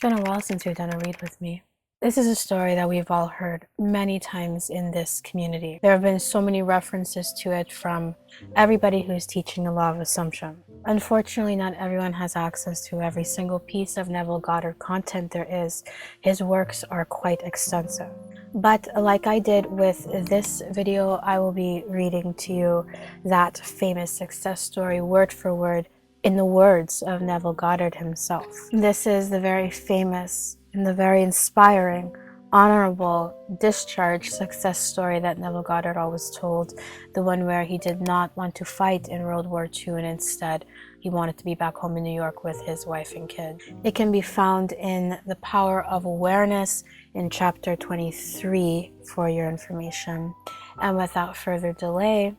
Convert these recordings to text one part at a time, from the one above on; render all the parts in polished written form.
been a while since we've done a read with me. This is a story that we've all heard many times in this community. There have been so many references to it from everybody who's teaching the law of assumption. Unfortunately, not everyone has access to every single piece of Neville Goddard content there is. His works are quite extensive. But like I did with this video, I will be reading to you that famous success story word for word in the words of Neville Goddard himself. This is the very famous and the very inspiring, honorable discharge success story that Neville Goddard always told, the one where he did not want to fight in World War II and instead he wanted to be back home in New York with his wife and kid. It can be found in The Power of Awareness in chapter 23 for your information. And without further delay,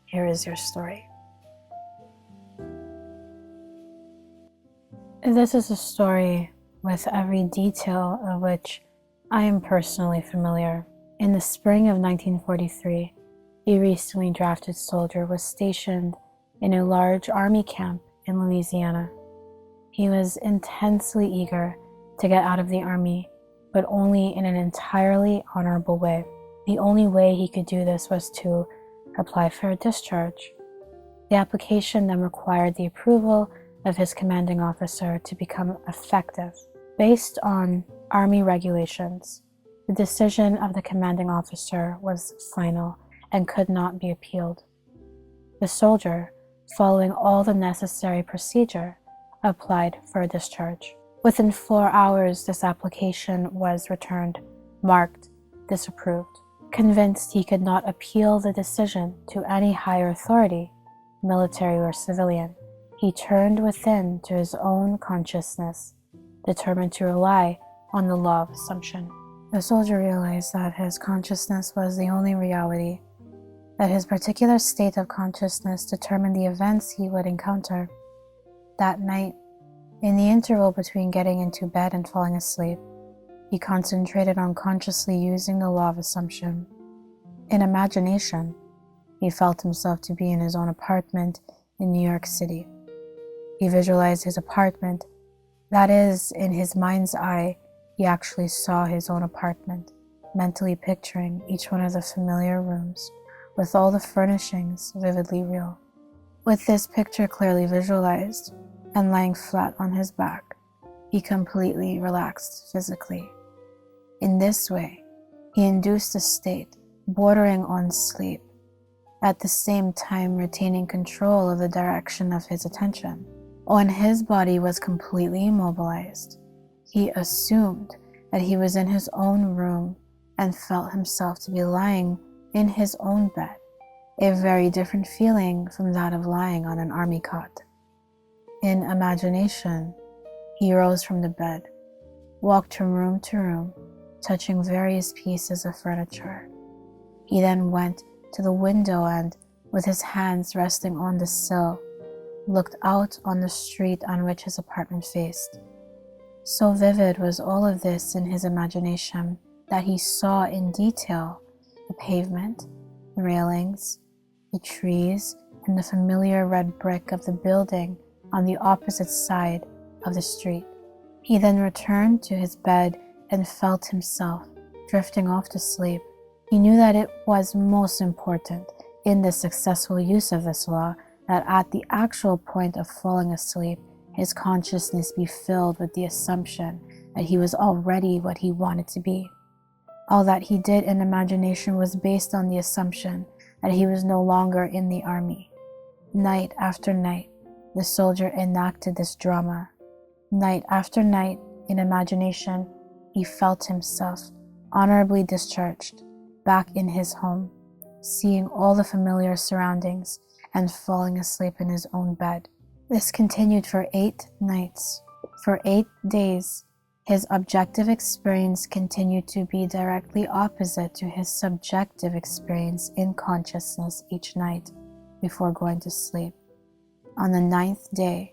here is your story. This is a story with every detail of which I am personally familiar. In the spring of 1943, a recently drafted soldier was stationed in a large army camp in Louisiana. He was intensely eager to get out of the army, but only in an entirely honorable way. The only way he could do this was to apply for a discharge. The application then required the approval of his commanding officer to become effective. Based on Army regulations, the decision of the commanding officer was final and could not be appealed. The soldier, following all the necessary procedure, applied for a discharge. Within 4 hours, this application was returned, marked disapproved. Convinced he could not appeal the decision to any higher authority, military or civilian, he turned within to his own consciousness, determined to rely on the law of assumption. The soldier realized that his consciousness was the only reality, that his particular state of consciousness determined the events he would encounter. That night, in the interval between getting into bed and falling asleep, he concentrated on consciously using the law of assumption. In imagination, he felt himself to be in his own apartment in New York City. He visualized his apartment. That is, in his mind's eye, he actually saw his own apartment, mentally picturing each one of the familiar rooms, with all the furnishings vividly real. With this picture clearly visualized, and lying flat on his back, he completely relaxed physically. In this way, he induced a state bordering on sleep, at the same time retaining control of the direction of his attention. When his body was completely immobilized, he assumed that he was in his own room and felt himself to be lying in his own bed, a very different feeling from that of lying on an army cot. In imagination, he rose from the bed, walked from room to room, touching various pieces of furniture. He then went to the window and, with his hands resting on the sill, looked out on the street on which his apartment faced. So vivid was all of this in his imagination that he saw in detail the pavement, the railings, the trees, and the familiar red brick of the building on the opposite side of the street. He then returned to his bed and felt himself drifting off to sleep. He knew that it was most important in the successful use of this law that at the actual point of falling asleep, his consciousness be filled with the assumption that he was already what he wanted to be. All that he did in imagination was based on the assumption that he was no longer in the army. Night after night, the soldier enacted this drama. Night after night, in imagination, he felt himself honorably discharged, back in his home, seeing all the familiar surroundings and falling asleep in his own bed. This continued for 8 nights. For 8 days, his objective experience continued to be directly opposite to his subjective experience in consciousness each night before going to sleep. On the 9th day,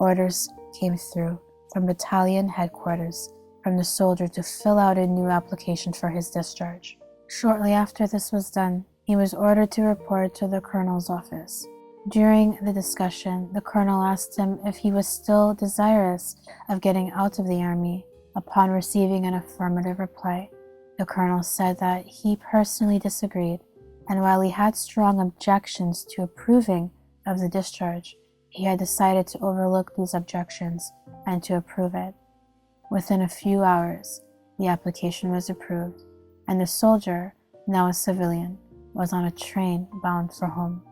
orders came through from battalion headquarters from the soldier to fill out a new application for his discharge. Shortly after this was done, he was ordered to report to the colonel's office. During the discussion, the colonel asked him if he was still desirous of getting out of the army. Upon receiving an affirmative reply, the colonel said that he personally disagreed, and while he had strong objections to approving of the discharge, he had decided to overlook these objections and to approve it. Within a few hours, the application was approved, and the soldier, now a civilian, was on a train bound for home.